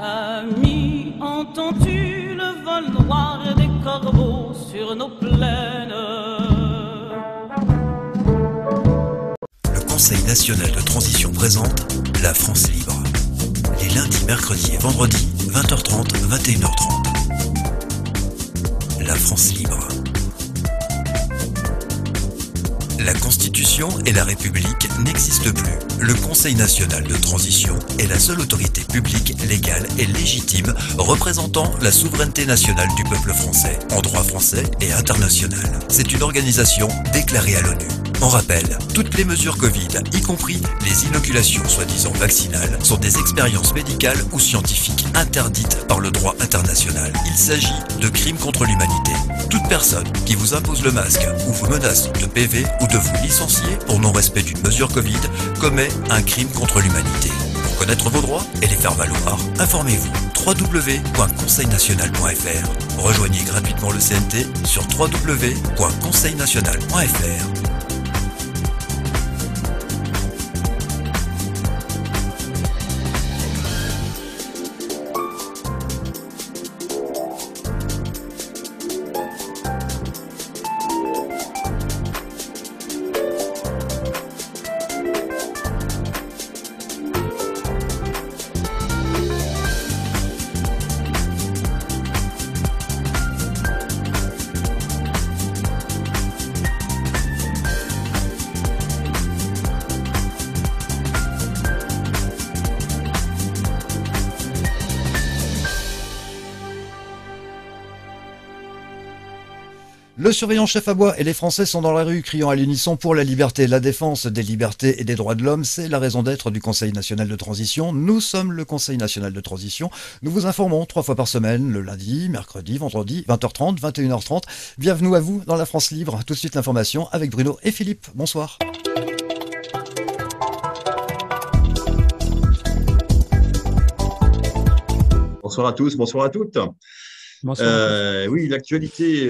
Ami, entends-tu le vol noir des corbeaux sur nos plaines? Le Conseil national de transition présente La France libre. Les lundis, mercredis et vendredis, 20h30, 21h30. La France libre. La Constitution et la République n'existent plus. Le Conseil national de transition est la seule autorité publique, légale et légitime représentant la souveraineté nationale du peuple français, en droit français et international. C'est une organisation déclarée à l'ONU. On rappelle, toutes les mesures Covid, y compris les inoculations soi-disant vaccinales, sont des expériences médicales ou scientifiques interdites par le droit international. Il s'agit de crimes contre l'humanité. Toute personne qui vous impose le masque ou vous menace de PV ou de vous licencier pour non-respect d'une mesure Covid commet un crime contre l'humanité. Pour connaître vos droits et les faire valoir, informez-vous. www.conseilnational.fr. Rejoignez gratuitement le CNT sur www.conseilnational.fr. Le surveillant chef à bois et les Français sont dans la rue, criant à l'unisson pour la liberté. La défense des libertés et des droits de l'homme, c'est la raison d'être du Conseil national de transition. Nous sommes le Conseil national de transition. Nous vous informons 3 fois par semaine, le lundi, mercredi, vendredi, 20h30, 21h30. Bienvenue à vous dans la France libre. Tout de suite l'information avec Bruno et Philippe. Bonsoir. Bonsoir à tous, bonsoir à toutes. Bonsoir. Oui, l'actualité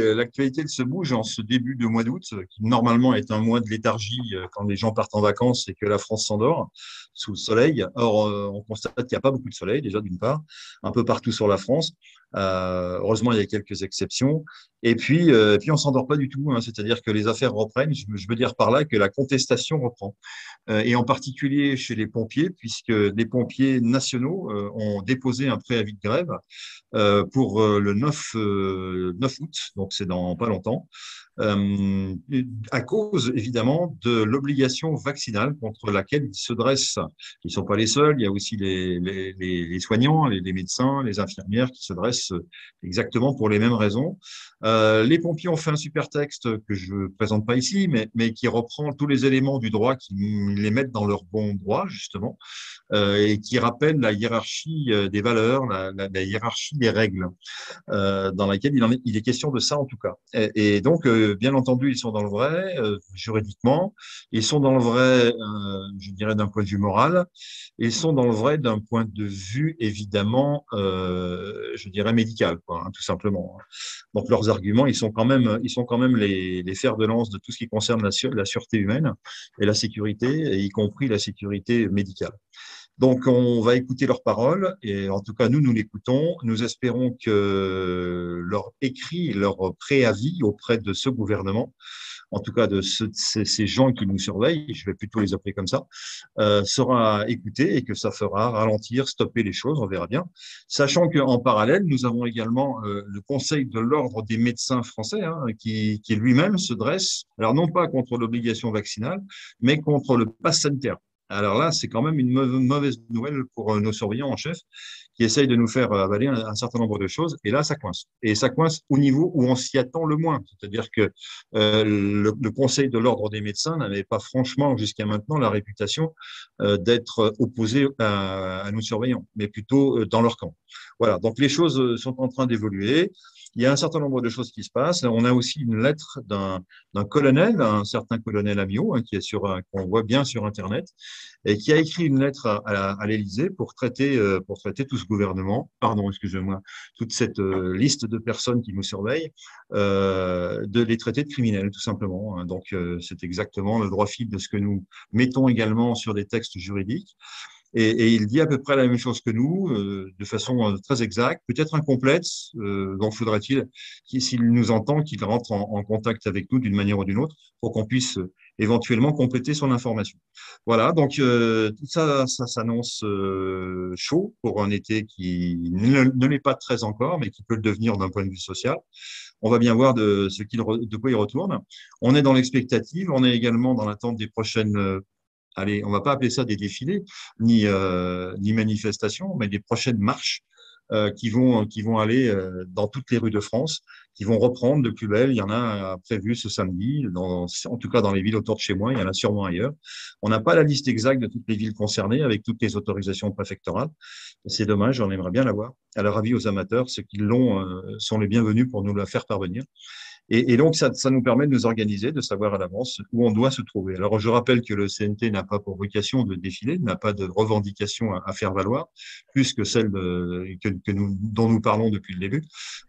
se bouge en ce début de mois d'août, qui normalement est un mois de léthargie quand les gens partent en vacances et que la France s'endort sous le soleil. Or, on constate qu'il n'y a pas beaucoup de soleil, déjà d'une part, un peu partout sur la France. Heureusement, il y a quelques exceptions. Et puis on s'endort pas du tout, hein. C'est-à-dire que les affaires reprennent. Je veux dire par là que la contestation reprend. Et en particulier chez les pompiers, puisque les pompiers nationaux ont déposé un préavis de grève pour le 9 août, donc c'est dans pas longtemps, à cause évidemment de l'obligation vaccinale contre laquelle ils se dressent. Ils ne sont pas les seuls, il y a aussi les soignants, les médecins, les infirmières qui se dressent exactement pour les mêmes raisons. Les pompiers ont fait un super texte que je ne présente pas ici, mais qui reprend tous les éléments du droit, qui les mettent dans leur bon droit, justement, et qui rappelle la hiérarchie des valeurs, la hiérarchie des règles, dans laquelle il est question de ça en tout cas. Et donc, bien entendu, ils sont dans le vrai juridiquement, ils sont dans le vrai, je dirais, d'un point de vue moral, ils sont dans le vrai d'un point de vue, évidemment, je dirais, médical, quoi, hein, tout simplement. Donc, leurs arguments, ils sont quand même les fers de lance de tout ce qui concerne la sûreté humaine et la sécurité, et y compris la sécurité médicale. Donc, on va écouter leurs paroles et en tout cas, nous l'écoutons. Nous espérons que leur écrit, leur préavis auprès de ce gouvernement, en tout cas de ces gens qui nous surveillent, je vais plutôt les appeler comme ça, sera écouté et que ça fera ralentir, stopper les choses, on verra bien. Sachant qu'en parallèle, nous avons également le Conseil de l'ordre des médecins français, hein, qui lui-même se dresse, alors non pas contre l'obligation vaccinale, mais contre le pass sanitaire. Alors là, c'est quand même une mauvaise nouvelle pour nos surveillants en chef qui essayent de nous faire avaler un certain nombre de choses. Et là, ça coince. Et ça coince au niveau où on s'y attend le moins. C'est-à-dire que le Conseil de l'ordre des médecins n'avait pas franchement jusqu'à maintenant la réputation d'être opposé à nos surveillants, mais plutôt dans leur camp. Voilà, donc les choses sont en train d'évoluer. Il y a un certain nombre de choses qui se passent. On a aussi une lettre d'un colonel, un certain colonel Amiot, hein, qui est qu'on voit bien sur Internet, et qui a écrit une lettre à l'Élysée pour traiter tout ce gouvernement, pardon, excusez-moi, toute cette liste de personnes qui nous surveillent, de les traiter de criminels, tout simplement. Hein. Donc, c'est exactement le droit fil de ce que nous mettons également sur des textes juridiques. Et il dit à peu près la même chose que nous, de façon très exacte, peut-être incomplète. Donc, faudrait-il, s'il nous entend, qu'il rentre en contact avec nous d'une manière ou d'une autre pour qu'on puisse éventuellement compléter son information. Voilà, donc tout ça s'annonce chaud pour un été qui ne l'est pas très encore, mais qui peut le devenir d'un point de vue social. On va bien voir de quoi il retourne. On est dans l'expectative, on est également dans l'attente des prochaines allez, on va pas appeler ça des défilés ni manifestations, mais des prochaines marches qui vont aller dans toutes les rues de France, qui vont reprendre de plus belle. Il y en a prévu ce samedi, en tout cas dans les villes autour de chez moi, il y en a sûrement ailleurs. On n'a pas la liste exacte de toutes les villes concernées avec toutes les autorisations préfectorales. C'est dommage, on aimerait bien l'avoir. À leur avis, aux amateurs, ceux qui l'ont sont les bienvenus pour nous la faire parvenir. Et donc, ça nous permet de nous organiser, de savoir à l'avance où on doit se trouver. Alors, je rappelle que le CNT n'a pas pour vocation de défiler, n'a pas de revendication à faire valoir, plus que celle dont nous parlons depuis le début,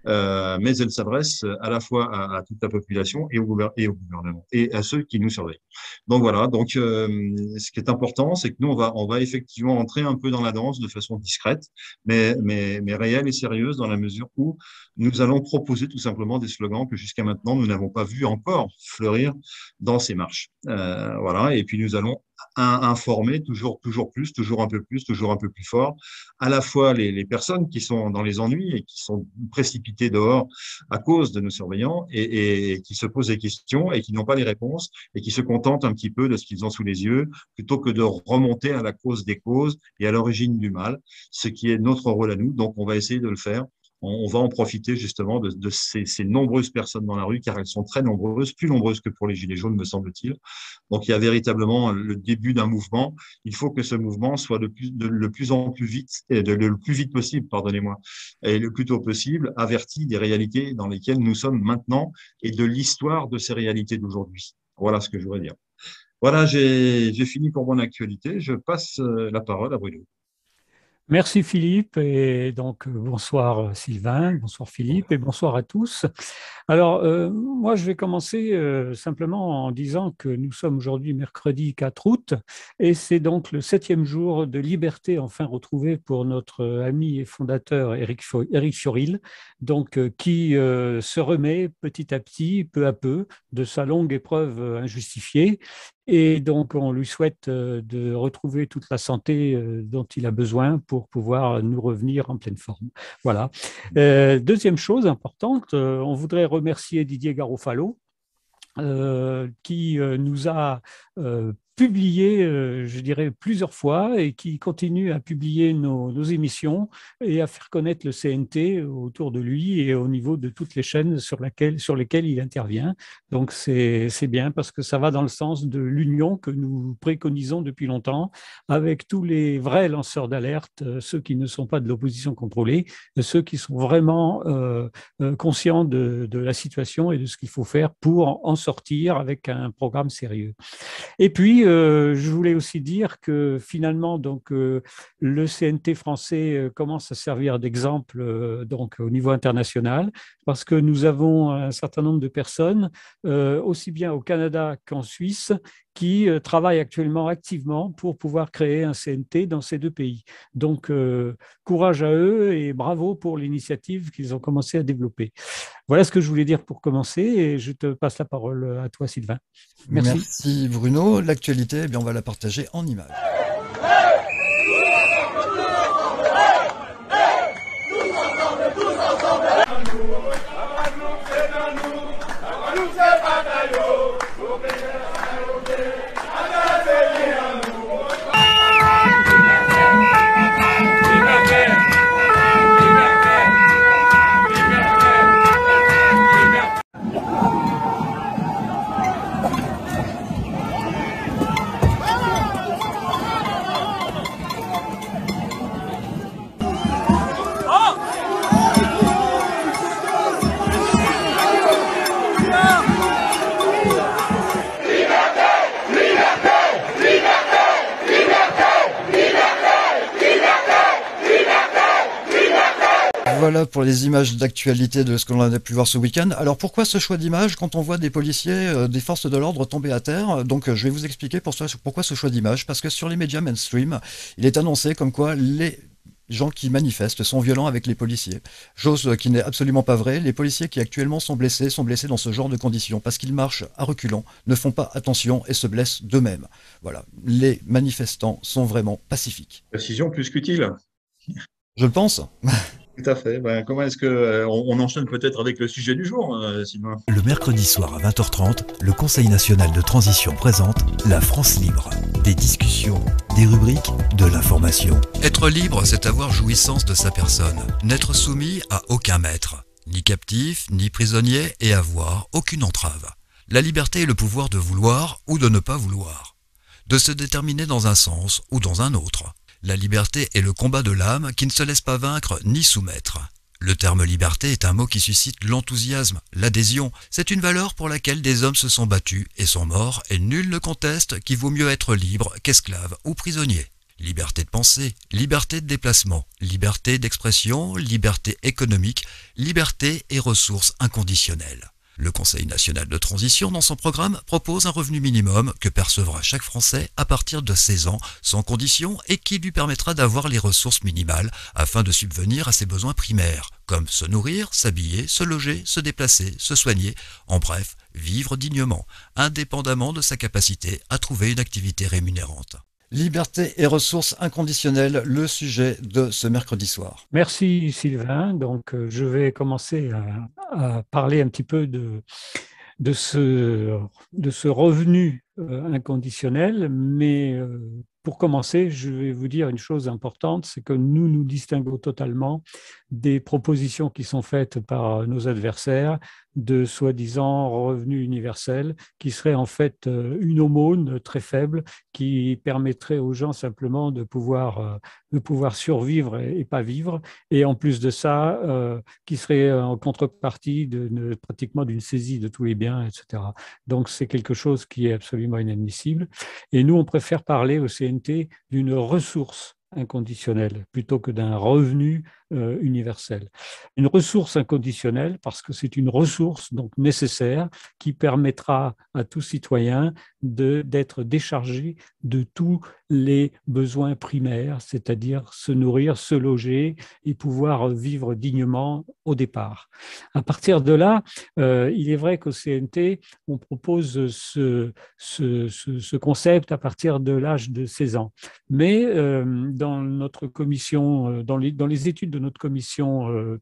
mais elle s'adresse à la fois à toute la population et au gouvernement, et à ceux qui nous surveillent. Donc voilà, donc ce qui est important, c'est que nous, on va effectivement entrer un peu dans la danse de façon discrète, mais réelle et sérieuse, dans la mesure où nous allons proposer tout simplement des slogans que jusqu'à maintenant, nous n'avons pas vu encore fleurir dans ces marches. Voilà. Et puis, nous allons informer toujours plus, toujours un peu plus fort, à la fois les personnes qui sont dans les ennuis et qui sont précipitées dehors à cause de nos surveillants et qui se posent des questions et qui n'ont pas les réponses et qui se contentent un petit peu de ce qu'ils ont sous les yeux plutôt que de remonter à la cause des causes et à l'origine du mal, ce qui est notre rôle à nous. Donc, on va essayer de le faire. On va en profiter justement de ces nombreuses personnes dans la rue, car elles sont très nombreuses, plus nombreuses que pour les Gilets jaunes, me semble-t-il. Donc, il y a véritablement le début d'un mouvement. Il faut que ce mouvement soit le plus vite possible, pardonnez-moi, et le plus tôt possible, averti des réalités dans lesquelles nous sommes maintenant et de l'histoire de ces réalités d'aujourd'hui. Voilà ce que je voudrais dire. Voilà, j'ai fini pour mon actualité. Je passe la parole à Bruno. Merci Philippe, et donc bonsoir Sylvain, bonsoir Philippe et bonsoir à tous. Alors moi je vais commencer simplement en disant que nous sommes aujourd'hui mercredi 4 août et c'est donc le 7e jour de liberté enfin retrouvé pour notre ami et fondateur Éric Fiorilde, donc qui se remet petit à petit, peu à peu, de sa longue épreuve injustifiée. Et donc, on lui souhaite de retrouver toute la santé dont il a besoin pour pouvoir nous revenir en pleine forme. Voilà. Deuxième chose importante, on voudrait remercier Didier Garofalo, qui nous a publié, je dirais, plusieurs fois et qui continue à publier nos émissions et à faire connaître le CNT autour de lui et au niveau de toutes les chaînes sur lesquelles il intervient. Donc, c'est bien parce que ça va dans le sens de l'union que nous préconisons depuis longtemps avec tous les vrais lanceurs d'alerte, ceux qui ne sont pas de l'opposition contrôlée, ceux qui sont vraiment conscients de la situation et de ce qu'il faut faire pour en sortir avec un programme sérieux. Et puis, je voulais aussi dire que finalement, donc, le CNT français commence à servir d'exemple donc, au niveau international parce que nous avons un certain nombre de personnes, aussi bien au Canada qu'en Suisse, qui travaillent actuellement activement pour pouvoir créer un CNT dans ces deux pays. Donc, courage à eux et bravo pour l'initiative qu'ils ont commencé à développer. Voilà ce que je voulais dire pour commencer et je te passe la parole à toi, Sylvain. Merci. Merci Bruno. L'actualité, eh bien, on va la partager en images. voilà pour les images d'actualité de ce que l'on a pu voir ce week-end. Alors pourquoi ce choix d'image quand on voit des policiers, des forces de l'ordre tomber à terre? Donc je vais vous expliquer pourquoi ce choix d'image. Parce que sur les médias mainstream, il est annoncé comme quoi les gens qui manifestent sont violents avec les policiers. Chose qui n'est absolument pas vraie. Les policiers qui actuellement sont blessés dans ce genre de conditions parce qu'ils marchent à reculons, ne font pas attention et se blessent d'eux-mêmes. Voilà, les manifestants sont vraiment pacifiques. Précision plus qu'utile. Je le pense. Tout à fait. Ben, comment est-ce que on enchaîne peut-être avec le sujet du jour, Sylvain? Le mercredi soir à 20h30, le Conseil national de transition présente La France libre. Des discussions, des rubriques, de l'information. Être libre, c'est avoir jouissance de sa personne. N'être soumis à aucun maître. Ni captif, ni prisonnier et avoir aucune entrave. La liberté est le pouvoir de vouloir ou de ne pas vouloir. De se déterminer dans un sens ou dans un autre. La liberté est le combat de l'âme qui ne se laisse pas vaincre ni soumettre. Le terme liberté est un mot qui suscite l'enthousiasme, l'adhésion. C'est une valeur pour laquelle des hommes se sont battus et sont morts, et nul ne conteste qu'il vaut mieux être libre qu'esclave ou prisonnier. Liberté de pensée, liberté de déplacement, liberté d'expression, liberté économique, liberté et ressources inconditionnelles. Le Conseil national de transition, dans son programme, propose un revenu minimum que percevra chaque Français à partir de 16 ans, sans condition, et qui lui permettra d'avoir les ressources minimales afin de subvenir à ses besoins primaires, comme se nourrir, s'habiller, se loger, se déplacer, se soigner, en bref, vivre dignement, indépendamment de sa capacité à trouver une activité rémunérante. Liberté et ressources inconditionnelles, le sujet de ce mercredi soir. Merci Sylvain. Donc, je vais commencer à parler un petit peu de ce revenu inconditionnel, mais pour commencer, je vais vous dire une chose importante, c'est que nous nous distinguons totalement des propositions qui sont faites par nos adversaires de soi-disant revenu universel, qui serait en fait une aumône très faible qui permettrait aux gens simplement de pouvoir survivre et pas vivre. Et en plus de ça, qui serait en contrepartie pratiquement d'une saisie de tous les biens, etc. Donc c'est quelque chose qui est absolument inadmissible. Et nous, on préfère parler au CNT d'une ressource inconditionnelle plutôt que d'un revenu universel. Une ressource inconditionnelle parce que c'est une ressource donc nécessaire qui permettra à tout citoyen d'être déchargé de tous les besoins primaires, c'est-à-dire se nourrir, se loger et pouvoir vivre dignement au départ. À partir de là, il est vrai qu'au CNT, on propose ce concept à partir de l'âge de 16 ans. Mais dans notre commission, dans les études de notre commission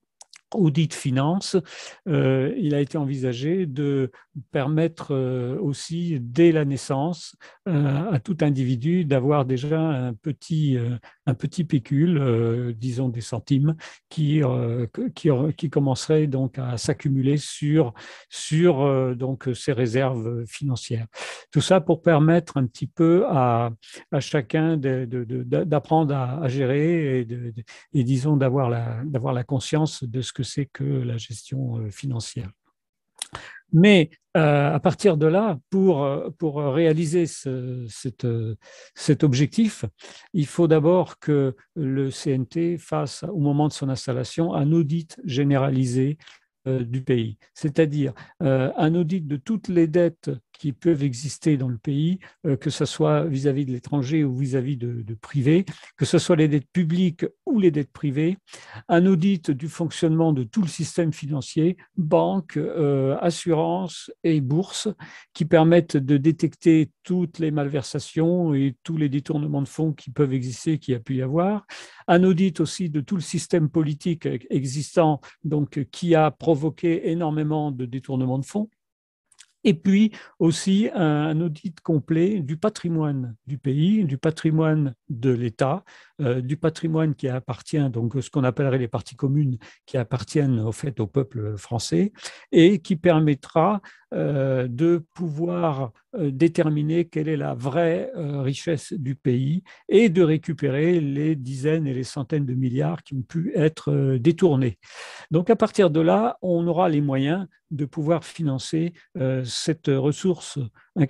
audit finance, il a été envisagé de permettre aussi dès la naissance à tout individu d'avoir déjà un petit pécule, disons des centimes, qui commencerait donc à s'accumuler sur donc ces réserves financières. Tout ça pour permettre un petit peu à chacun d'apprendre à gérer et disons d'avoir la conscience de ce que c'est que la gestion financière. Mais à partir de là, pour réaliser cet objectif, il faut d'abord que le CNT fasse, au moment de son installation, un audit généralisé du pays, c'est-à-dire un audit de toutes les dettes qui peuvent exister dans le pays, que ce soit vis-à-vis de l'étranger ou vis-à-vis de privés, que ce soit les dettes publiques ou les dettes privées, un audit du fonctionnement de tout le système financier, banques, assurances et bourses, qui permettent de détecter toutes les malversations et tous les détournements de fonds qui peuvent exister, qui a pu y avoir, un audit aussi de tout le système politique existant, donc qui a provoqué énormément de détournements de fonds. Et puis aussi un audit complet du patrimoine du pays, du patrimoine de l'État, du patrimoine qui appartient, donc ce qu'on appellerait les parties communes, qui appartiennent au fait au peuple français, et qui permettra de pouvoir déterminer quelle est la vraie richesse du pays et de récupérer les dizaines et les centaines de milliards qui ont pu être détournés. Donc à partir de là, on aura les moyens de pouvoir financer cette ressource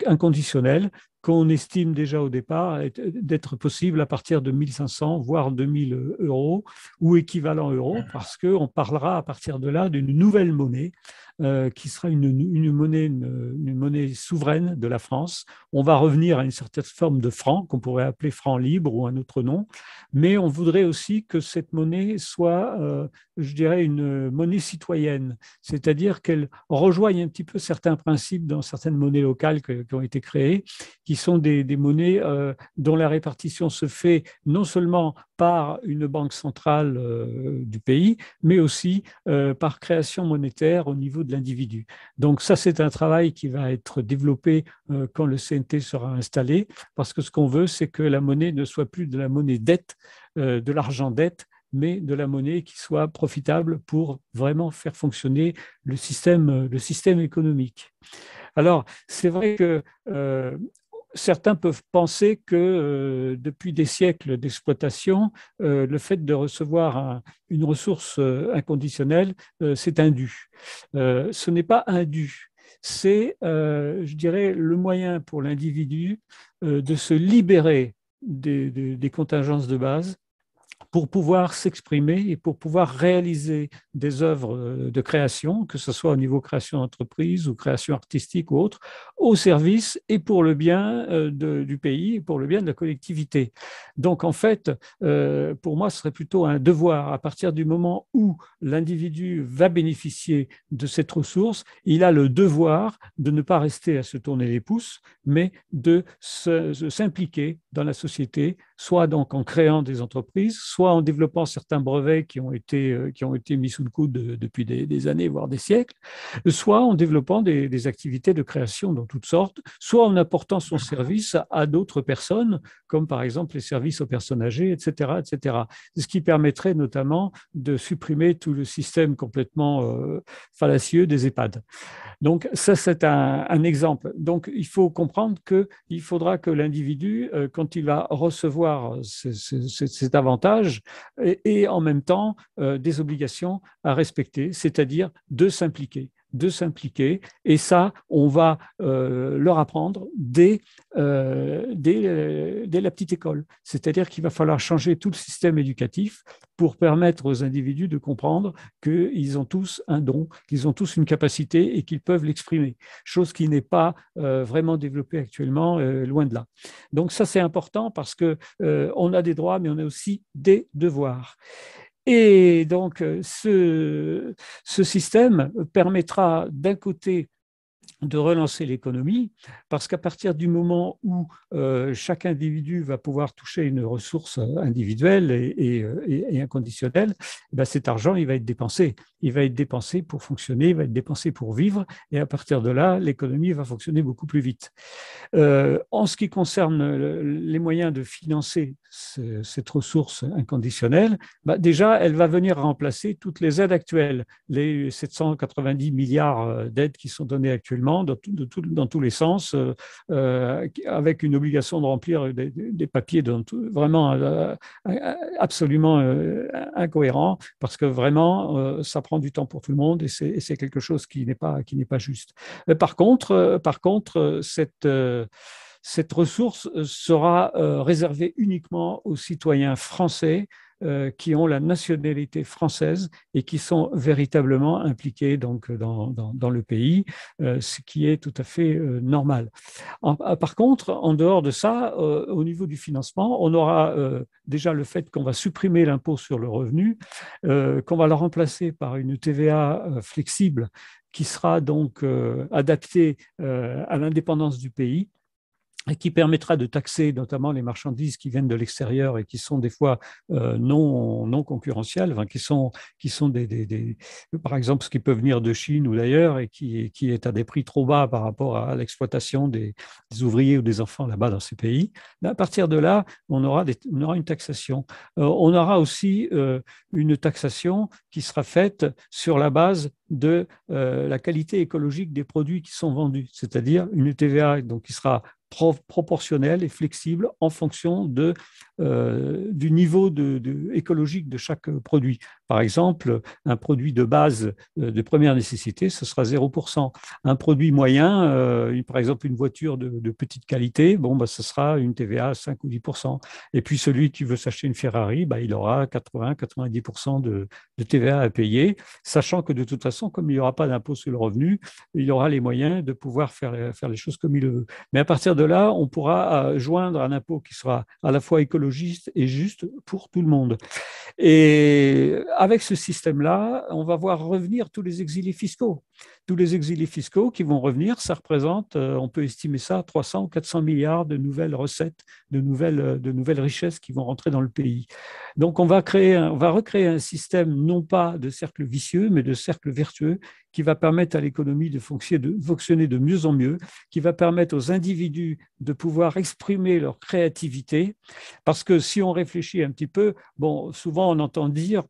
inconditionnelle qu'on estime déjà au départ d'être possible à partir de 1500, voire 2000 euros ou équivalent euros, parce qu'on parlera à partir de là d'une nouvelle monnaie qui sera une monnaie souveraine de la France. On va revenir à une certaine forme de franc qu'on pourrait appeler franc libre ou un autre nom, mais on voudrait aussi que cette monnaie soit, je dirais, une monnaie citoyenne, c'est-à-dire qu'elle rejoigne un petit peu certains principes dans certaines monnaies locales qui ont été créées, qui sont des monnaies dont la répartition se fait non seulement par une banque centrale du pays, mais aussi par création monétaire au niveau de l'individu. Donc ça, c'est un travail qui va être développé quand le CNT sera installé, parce que ce qu'on veut, c'est que la monnaie ne soit plus de la monnaie dette, de l'argent dette, mais de la monnaie qui soit profitable pour vraiment faire fonctionner le système économique. Alors, c'est vrai que certains peuvent penser que depuis des siècles d'exploitation, le fait de recevoir une ressource inconditionnelle, c'est un dû. Ce n'est pas un dû. C'est, je dirais, le moyen pour l'individu de se libérer des contingences de base pour pouvoir s'exprimer et pour pouvoir réaliser des œuvres de création, que ce soit au niveau création d'entreprise ou création artistique ou autre, au service et pour le bien du pays et pour le bien de la collectivité. Donc en fait, pour moi, ce serait plutôt un devoir. À partir du moment où l'individu va bénéficier de cette ressource, il a le devoir de ne pas rester à se tourner les pouces, mais de s'impliquer dans la société, soit donc en créant des entreprises, soit en développant certains brevets qui ont été mis sous le coude depuis des années, voire des siècles, soit en développant des activités de création dans toutes sortes, soit en apportant son service à d'autres personnes, comme par exemple les services aux personnes âgées, etc., etc. Ce qui permettrait notamment de supprimer tout le système complètement fallacieux des EHPAD. Donc ça, c'est un exemple. Donc il faut comprendre qu'il faudra que l'individu, quand il va recevoir cet avantage, ait en même temps des obligations à respecter, c'est-à-dire de s'impliquer. Et ça, on va leur apprendre dès la petite école. C'est-à-dire qu'il va falloir changer tout le système éducatif pour permettre aux individus de comprendre qu'ils ont tous un don, qu'ils ont tous une capacité et qu'ils peuvent l'exprimer, chose qui n'est pas vraiment développée actuellement, loin de là. Donc ça, c'est important parce qu'on a des droits, mais on a aussi des devoirs. Et donc, ce système permettra d'un côté de relancer l'économie, parce qu'à partir du moment où chaque individu va pouvoir toucher une ressource individuelle et inconditionnelle, ben cet argent, il va être dépensé. Il va être dépensé pour fonctionner, il va être dépensé pour vivre, et à partir de là, l'économie va fonctionner beaucoup plus vite. En ce qui concerne les moyens de financer cette ressource inconditionnelle, ben déjà, elle va venir remplacer toutes les aides actuelles, les 790 milliards d'aides qui sont données actuellement dans tous les sens, avec une obligation de remplir des papiers vraiment absolument incohérents, parce que vraiment, ça prend du temps pour tout le monde et c'est quelque chose qui n'est pas juste. Par contre, cette ressource sera réservée uniquement aux citoyens français qui ont la nationalité française et qui sont véritablement impliqués donc, dans le pays, ce qui est tout à fait normal. Par contre, en dehors de ça, au niveau du financement, on aura déjà le fait qu'on va supprimer l'impôt sur le revenu, qu'on va le remplacer par une TVA flexible qui sera donc adaptée à l'indépendance du pays, et qui permettra de taxer notamment les marchandises qui viennent de l'extérieur et qui sont des fois non concurrentielles, enfin, qui sont par exemple, ce qui peut venir de Chine ou d'ailleurs et qui est à des prix trop bas par rapport à l'exploitation des ouvriers ou des enfants là-bas dans ces pays. Mais à partir de là, on aura une taxation. On aura aussi une taxation qui sera faite sur la base de la qualité écologique des produits qui sont vendus, c'est-à-dire une TVA donc, qui sera proportionnelle et flexible en fonction du niveau écologique de chaque produit. Par exemple, un produit de base de première nécessité, ce sera 0%. Un produit moyen, par exemple une voiture de petite qualité, bon, bah, ce sera une TVA à 5 ou 10%. Et puis celui qui veut s'acheter une Ferrari, bah, il aura 80-90% de TVA à payer, sachant que de toute façon, comme il n'y aura pas d'impôt sur le revenu, il aura les moyens de pouvoir faire les choses comme il le veut. Mais à partir de là, on pourra joindre un impôt qui sera à la fois écologiste et juste pour tout le monde. Et avec ce système-là, on va voir revenir tous les exilés fiscaux. Tous les exilés fiscaux qui vont revenir, ça représente, on peut estimer ça, 300 ou 400 milliards de nouvelles recettes, de nouvelles richesses qui vont rentrer dans le pays. Donc, on va recréer un système non pas de cercle vicieux, mais de cercle vertueux qui va permettre à l'économie de fonctionner de mieux en mieux, qui va permettre aux individus de pouvoir exprimer leur créativité. Parce que si on réfléchit un petit peu, bon, souvent on entend dire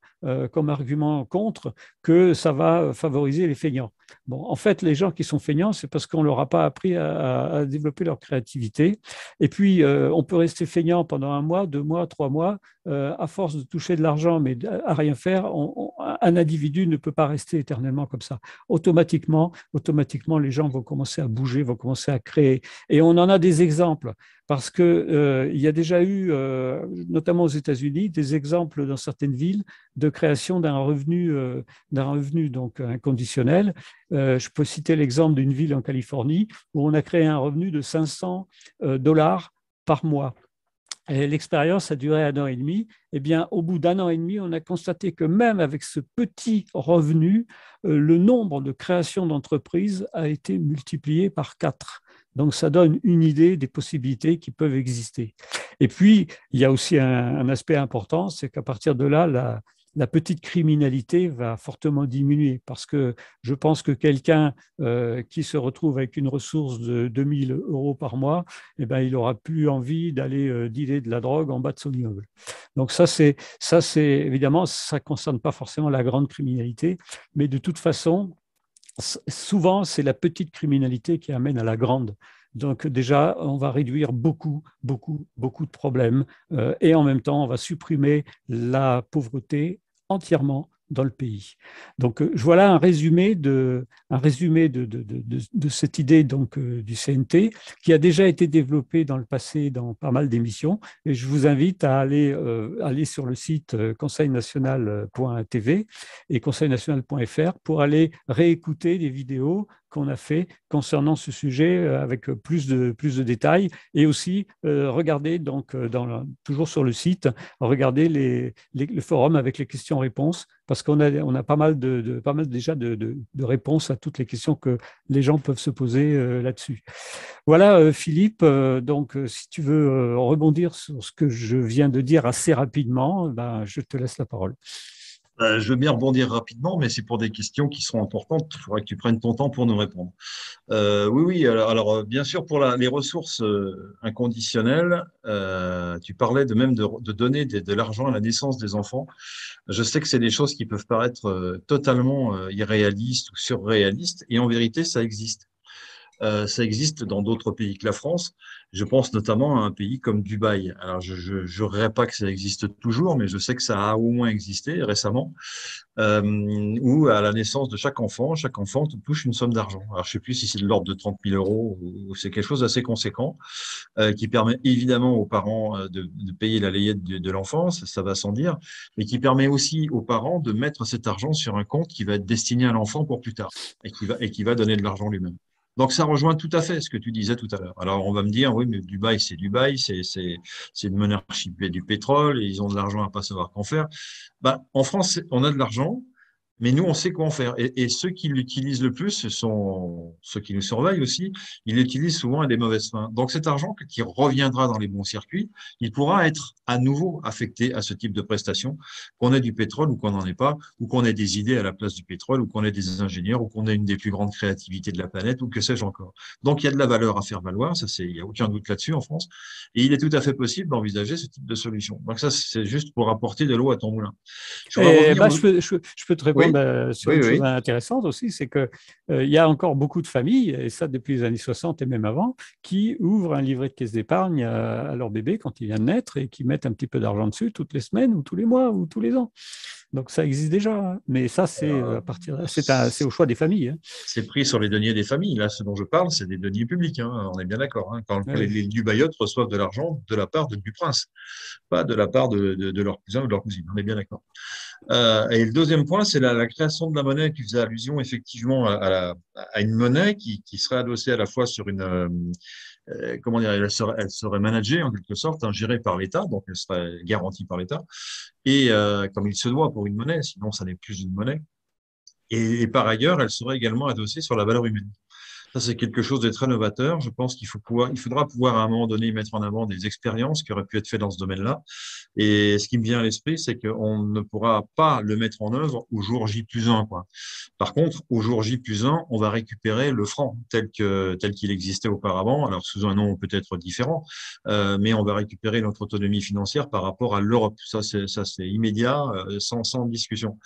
comme argument contre que ça va favoriser les feignants. Bon, en fait, les gens qui sont feignants, c'est parce qu'on ne leur a pas appris à développer leur créativité. Et puis, on peut rester feignant pendant 1 mois, 2 mois, 3 mois, à force de toucher de l'argent, mais à rien faire, un individu ne peut pas rester éternellement comme ça. Automatiquement, les gens vont commencer à bouger, vont commencer à créer. Et on en a des exemples, parce qu'il y a déjà eu, notamment aux États-Unis, des exemples dans certaines villes de création d'un revenu donc inconditionnel. Je peux citer l'exemple d'une ville en Californie où on a créé un revenu de $500 par mois. Et l'expérience a duré 1 an et demi. Eh bien, au bout d'1 an et demi, on a constaté que même avec ce petit revenu, le nombre de créations d'entreprises a été multiplié par 4. Donc, ça donne une idée des possibilités qui peuvent exister. Et puis, il y a aussi un aspect important, c'est qu'à partir de là, la petite criminalité va fortement diminuer parce que je pense que quelqu'un qui se retrouve avec une ressource de 2 000 € par mois, eh ben, il n'aura plus envie d'aller dealer de la drogue en bas de son immeuble. Donc ça, c'est évidemment, ça ne concerne pas forcément la grande criminalité, mais de toute façon, souvent, c'est la petite criminalité qui amène à la grande. Donc déjà, on va réduire beaucoup de problèmes et en même temps, on va supprimer la pauvreté entièrement dans le pays. Donc voilà un résumé de cette idée donc, du CNT qui a déjà été développée dans le passé dans pas mal d'émissions et je vous invite à aller sur le site conseilnational.tv et conseilnational.fr pour aller réécouter des vidéos qu'on a fait concernant ce sujet avec plus de détails et aussi regarder donc toujours sur le site, regarder le forum avec les questions-réponses parce qu'on a pas mal déjà de réponses à toutes les questions que les gens peuvent se poser là-dessus. Voilà Philippe, donc si tu veux rebondir sur ce que je viens de dire assez rapidement, ben, je te laisse la parole. Je veux bien rebondir rapidement, mais c'est pour des questions qui seront importantes. Il faudra que tu prennes ton temps pour nous répondre. Oui. Alors, bien sûr, pour les ressources inconditionnelles, tu parlais de donner de l'argent à la naissance des enfants. Je sais que c'est des choses qui peuvent paraître totalement irréalistes ou surréalistes, et en vérité, ça existe. Ça existe dans d'autres pays que la France. Je pense notamment à un pays comme Dubaï. Alors, je ne jurerai pas que ça existe toujours, mais je sais que ça a au moins existé récemment, où à la naissance de chaque enfant touche une somme d'argent. Alors, je ne sais plus si c'est de l'ordre de 30 000 € ou c'est quelque chose d'assez conséquent, qui permet évidemment aux parents de payer la layette de l'enfance, ça va sans dire, mais qui permet aussi aux parents de mettre cet argent sur un compte qui va être destiné à l'enfant pour plus tard et qui va donner de l'argent lui-même. Donc, ça rejoint tout à fait ce que tu disais tout à l'heure. Alors, on va me dire, oui, mais Dubaï, c'est une monarchie du pétrole, et ils ont de l'argent à pas savoir qu'en faire. Bah, en France, on a de l'argent, mais nous, on sait quoi en faire. Et ceux qui l'utilisent le plus, ce sont ceux qui nous surveillent aussi. Ils l'utilisent souvent à des mauvaises fins. Donc, cet argent qui reviendra dans les bons circuits, il pourra être à nouveau affecté à ce type de prestations, qu'on ait du pétrole ou qu'on n'en ait pas, ou qu'on ait des idées à la place du pétrole, ou qu'on ait des ingénieurs, ou qu'on ait une des plus grandes créativités de la planète, ou que sais-je encore. Donc, il y a de la valeur à faire valoir, il n'y a aucun doute là-dessus en France. Et il est tout à fait possible d'envisager ce type de solution. Donc, ça, c'est juste pour apporter de l'eau à ton moulin. Je peux te répondre. seconde sur Oui, une chose oui. intéressante aussi, c'est qu'il y a encore beaucoup de familles, et ça depuis les années 60 et même avant, qui ouvrent un livret de caisse d'épargne à leur bébé quand il vient de naître et qui mettent un petit peu d'argent dessus toutes les semaines ou tous les mois ou tous les ans. Donc ça existe déjà, hein. Mais ça, c'est Alors, à partir, c'est au choix des familles, hein. c'est pris sur les deniers des familles. Là, ce dont je parle, c'est des deniers publics, hein. On est bien d'accord, hein. Quand Ouais. les Dubaïotes reçoivent de l'argent de la part du prince, pas de la part de leur cousin ou de leur cousine. On est bien d'accord. Et le deuxième point, c'est la création de la monnaie qui faisait allusion effectivement à une monnaie qui serait adossée à la fois sur une, comment dire, elle serait managée en quelque sorte, hein, gérée par l'État, donc elle serait garantie par l'État, et comme il se doit pour une monnaie, sinon ça n'est plus une monnaie. Et par ailleurs, elle serait également adossée sur la valeur humaine. Ça, c'est quelque chose de très novateur. Je pense il faudra pouvoir à un moment donné mettre en avant des expériences qui auraient pu être faites dans ce domaine-là. Et ce qui me vient à l'esprit, c'est qu'on ne pourra pas le mettre en œuvre au jour J+1, quoi. Par contre, au jour J+1, on va récupérer le franc tel qu'il existait auparavant, alors sous un nom peut-être différent, mais on va récupérer notre autonomie financière par rapport à l'Europe. Ça, c'est immédiat, sans discussion.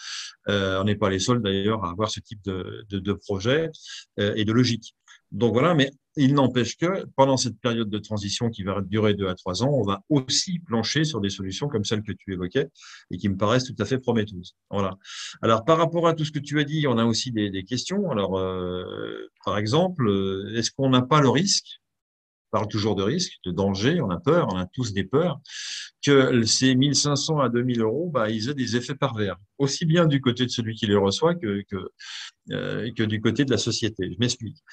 On n'est pas les seuls d'ailleurs à avoir ce type de projet et de logique. Donc voilà, mais il n'empêche que pendant cette période de transition qui va durer 2 à 3 ans, on va aussi plancher sur des solutions comme celles que tu évoquais et qui me paraissent tout à fait prometteuses. Voilà. Alors par rapport à tout ce que tu as dit, on a aussi des questions. Alors par exemple, est-ce qu'on n'a pas le risque, on parle toujours de risque, de danger, on a peur, on a tous des peurs, que ces 1500 à 2000 euros, bah, ils aient des effets pervers, aussi bien du côté de celui qui les reçoit que du côté de la société. Je m'explique.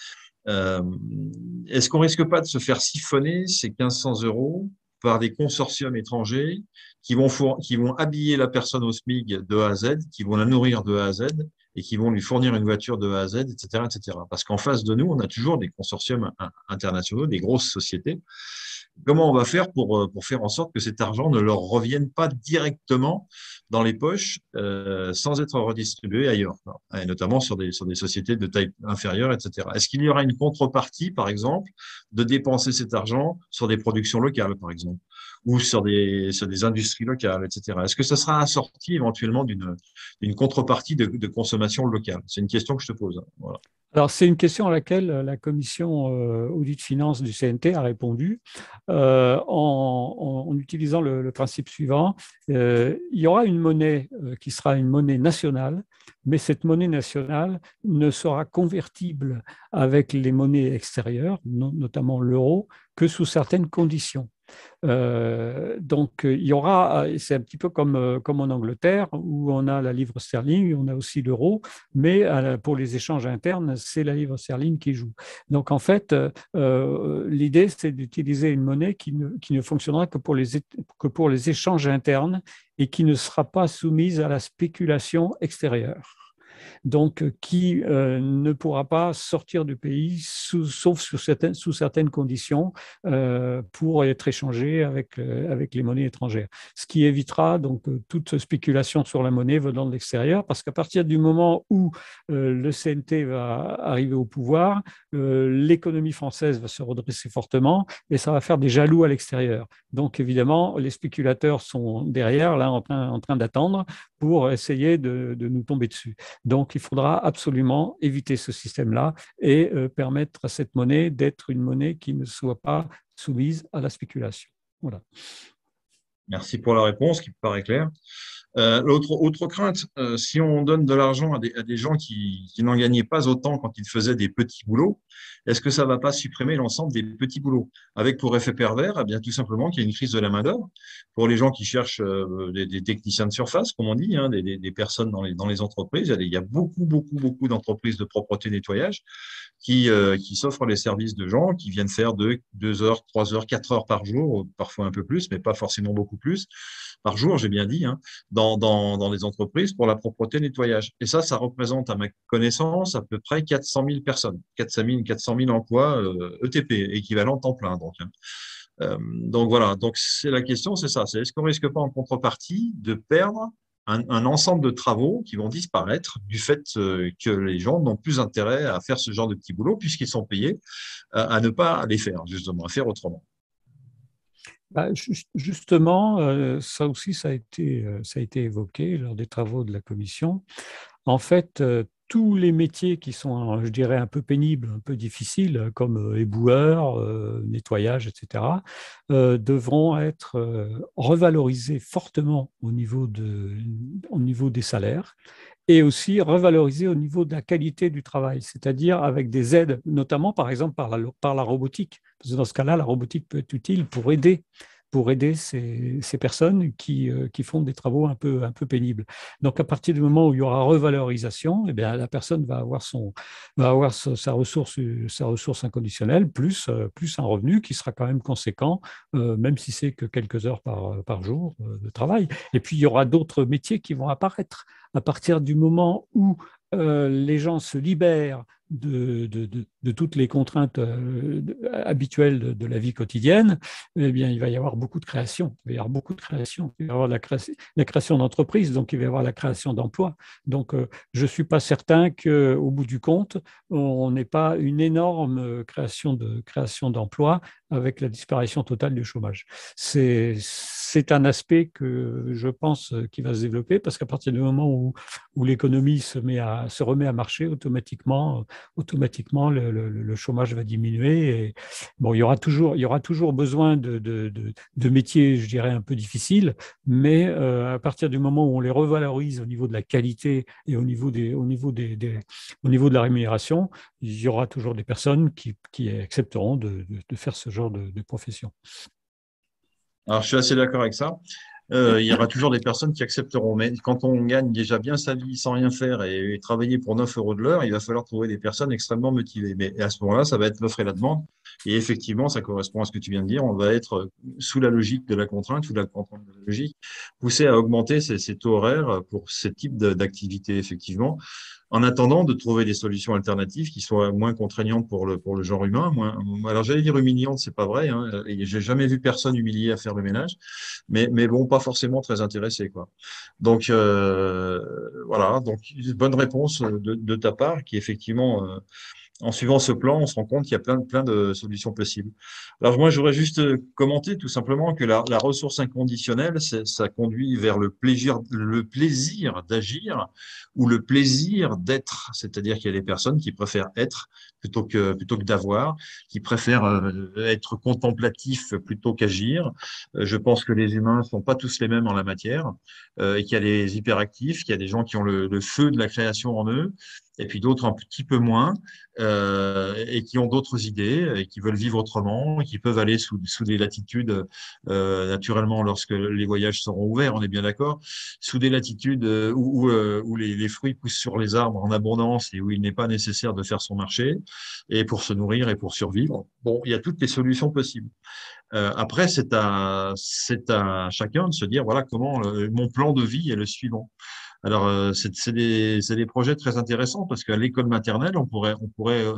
Euh, Est-ce qu'on risque pas de se faire siphonner ces 1500 euros par des consortiums étrangers qui vont habiller la personne au SMIC de A à Z, qui vont la nourrir de A à Z et qui vont lui fournir une voiture de A à Z, etc., etc. Parce qu'en face de nous, on a toujours des consortiums internationaux, des grosses sociétés. Comment on va faire pour faire en sorte que cet argent ne leur revienne pas directement dans les poches sans être redistribué ailleurs, et notamment sur des sociétés de taille inférieure, etc. Est-ce qu'il y aura une contrepartie, par exemple, de dépenser cet argent sur des productions locales, par exemple, ou sur des industries locales, etc. Est-ce que ça sera assorti éventuellement d'une contrepartie de consommation locale? C'est une question que je te pose, hein. Voilà. Alors, c'est une question à laquelle la commission audit finance du CNT a répondu en utilisant le principe suivant. Il y aura une monnaie qui sera une monnaie nationale, mais cette monnaie nationale ne sera convertible avec les monnaies extérieures, notamment l'euro, que sous certaines conditions. Donc, il y aura, c'est un petit peu comme en Angleterre, où on a la livre sterling, on a aussi l'euro, mais pour les échanges internes, c'est la livre sterling qui joue. Donc, en fait, l'idée, c'est d'utiliser une monnaie qui ne fonctionnera que pour les échanges internes et qui ne sera pas soumise à la spéculation extérieure. Donc qui ne pourra pas sortir du pays sauf sous certaines conditions pour être échangé avec les monnaies étrangères. Ce qui évitera donc toute spéculation sur la monnaie venant de l'extérieur, parce qu'à partir du moment où le CNT va arriver au pouvoir, l'économie française va se redresser fortement et ça va faire des jaloux à l'extérieur. Donc évidemment, les spéculateurs sont derrière, là, en train d'attendre pour essayer de nous tomber dessus. Donc, il faudra absolument éviter ce système-là et permettre à cette monnaie d'être une monnaie qui ne soit pas soumise à la spéculation. Voilà. Merci pour la réponse qui me paraît claire. Autre crainte, si on donne de l'argent à des gens qui n'en gagnaient pas autant quand ils faisaient des petits boulots, est-ce que ça ne va pas supprimer l'ensemble des petits boulots? Avec pour effet pervers, eh bien, tout simplement qu'il y a une crise de la main-d'œuvre pour les gens qui cherchent des techniciens de surface, comme on dit, hein, des personnes dans les entreprises. Il y a beaucoup d'entreprises de propreté nettoyage qui s'offrent les services de gens qui viennent faire 2 heures, 3 heures, 4 heures par jour, parfois un peu plus, mais pas forcément beaucoup plus par jour, j'ai bien dit, hein, dans les entreprises pour la propreté nettoyage. Et ça représente, à ma connaissance, à peu près 400 000 personnes, 400 000 emplois ETP, équivalent temps plein. Donc voilà, donc c'est la question, c'est ça, c'est est-ce qu'on risque pas en contrepartie de perdre un ensemble de travaux qui vont disparaître du fait que les gens n'ont plus intérêt à faire ce genre de petits boulots puisqu'ils sont payés à ne pas les faire, justement, à faire autrement. Justement, ça aussi, ça a été évoqué lors des travaux de la commission. en fait, tous les métiers qui sont, je dirais, un peu pénibles, un peu difficiles, comme éboueur, nettoyage, etc., devront être revalorisés fortement au niveau des salaires et aussi revalorisés au niveau de la qualité du travail, c'est-à-dire avec des aides, notamment par exemple par la robotique. Parce que dans ce cas-là, la robotique peut être utile pour aider ces personnes qui font des travaux un peu pénibles. Donc, à partir du moment où il y aura revalorisation, eh bien, la personne va avoir sa ressource inconditionnelle, plus un revenu qui sera quand même conséquent, même si c'est que quelques heures par jour de travail. Et puis, il y aura d'autres métiers qui vont apparaître à partir du moment où les gens se libèrent de toutes les contraintes habituelles de la vie quotidienne, eh bien, il va y avoir beaucoup de création. Il va y avoir beaucoup de création. Il va y avoir la création d'entreprises, donc il va y avoir la création d'emplois. Donc, je ne suis pas certain qu'au bout du compte, on n'ait pas une énorme création d'emplois avec la disparition totale du chômage. C'est un aspect que je pense qui va se développer parce qu'à partir du moment où l'économie se remet à marcher, automatiquement le chômage va diminuer. Et, bon, il y aura toujours besoin de métiers, je dirais, un peu difficiles, mais à partir du moment où on les revalorise au niveau de la qualité et au niveau de la rémunération, il y aura toujours des personnes qui accepteront de faire ce genre de profession. Alors, je suis assez d'accord avec ça. Il y aura toujours des personnes qui accepteront. Mais quand on gagne déjà bien sa vie sans rien faire et travailler pour 9 euros de l'heure, il va falloir trouver des personnes extrêmement motivées. Mais à ce moment-là, ça va être l'offre et la demande. Et effectivement, ça correspond à ce que tu viens de dire. On va être sous la logique de la contrainte, sous la contrainte de la logique, poussé à augmenter ces taux horaires pour ce type d'activité, effectivement, en attendant de trouver des solutions alternatives qui soient moins contraignantes pour le genre humain. Alors, j'allais dire humiliantes, c'est pas vrai, hein. J'ai jamais vu personne humilié à faire le ménage, mais bon, pas forcément très intéressé, quoi. Donc, voilà. Donc, bonne réponse de ta part, qui effectivement, en suivant ce plan, on se rend compte qu'il y a plein de solutions possibles. Alors moi, j'aurais juste commenté tout simplement que la ressource inconditionnelle, ça conduit vers le plaisir d'agir ou le plaisir d'être. C'est-à-dire qu'il y a des personnes qui préfèrent être plutôt que d'avoir, qui préfèrent être contemplatifs plutôt qu'agir. Je pense que les humains ne sont pas tous les mêmes en la matière et qu'il y a les hyperactifs, qu'il y a des gens qui ont le feu de la création en eux, et puis d'autres un petit peu moins, et qui ont d'autres idées, et qui veulent vivre autrement, et qui peuvent aller sous des latitudes, naturellement, lorsque les voyages seront ouverts, on est bien d'accord, sous des latitudes où les fruits poussent sur les arbres en abondance et où il n'est pas nécessaire de faire son marché, et pour se nourrir et pour survivre. Bon, il y a toutes les solutions possibles. Après, c'est à chacun de se dire, voilà, comment mon plan de vie est le suivant. Alors, c'est des projets très intéressants parce qu'à l'école maternelle, on pourrait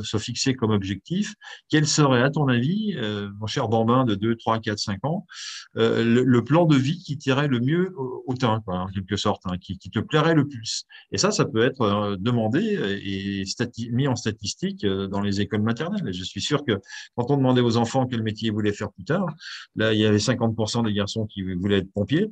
se fixer comme objectif quel serait, à ton avis, mon cher Bambin de 2, 3, 4, 5 ans, le plan de vie qui tirait le mieux au teint, quoi, en quelque sorte, hein, qui te plairait le plus. Et ça peut être demandé et mis en statistique dans les écoles maternelles. Et je suis sûr que quand on demandait aux enfants quel métier ils voulaient faire plus tard, là, il y avait 50% des garçons qui voulaient être pompiers.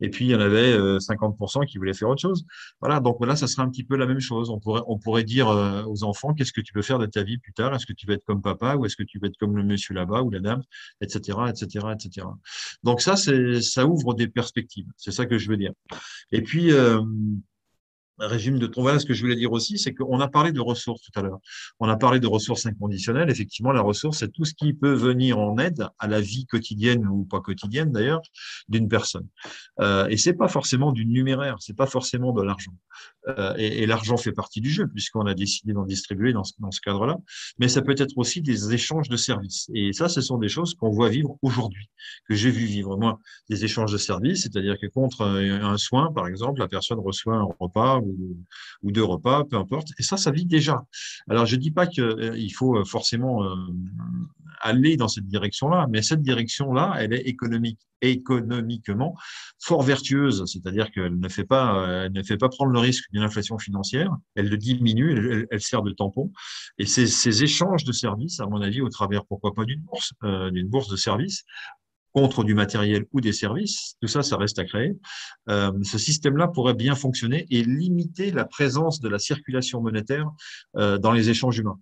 Et puis, il y en avait 50% qui voulaient faire autre chose. Voilà, donc là, ça serait un petit peu la même chose. On pourrait dire aux enfants, qu'est-ce que tu veux faire de ta vie plus tard? Est-ce que tu veux être comme papa ou est-ce que tu veux être comme le monsieur là-bas ou la dame, etc., etc., etc. Donc ça ouvre des perspectives. C'est ça que je veux dire. Et puis, régime de voilà, ce que je voulais dire aussi, c'est qu'on a parlé de ressources tout à l'heure. On a parlé de ressources inconditionnelles. Effectivement, la ressource, c'est tout ce qui peut venir en aide à la vie quotidienne ou pas quotidienne d'ailleurs d'une personne. Et c'est pas forcément du numéraire, c'est pas forcément de l'argent. Et l'argent fait partie du jeu puisqu'on a décidé d'en distribuer dans ce cadre-là. Mais ça peut être aussi des échanges de services. Et ça, ce sont des choses qu'on voit vivre aujourd'hui, que j'ai vu vivre moi, des échanges de services, c'est-à-dire que contre un soin, par exemple, la personne reçoit un repas ou 2 repas, peu importe. Et ça vit déjà. Alors, je dis pas qu'il faut forcément aller dans cette direction-là, mais cette direction-là, elle est économiquement fort vertueuse, c'est-à-dire qu'elle ne fait pas prendre le risque d'une inflation financière, elle le diminue, elle sert de tampon. Et ces échanges de services, à mon avis, au travers, pourquoi pas d'une bourse de services, contre du matériel ou des services. Tout ça, ça reste à créer. Ce système-là pourrait bien fonctionner et limiter la présence de la circulation monétaire dans les échanges humains.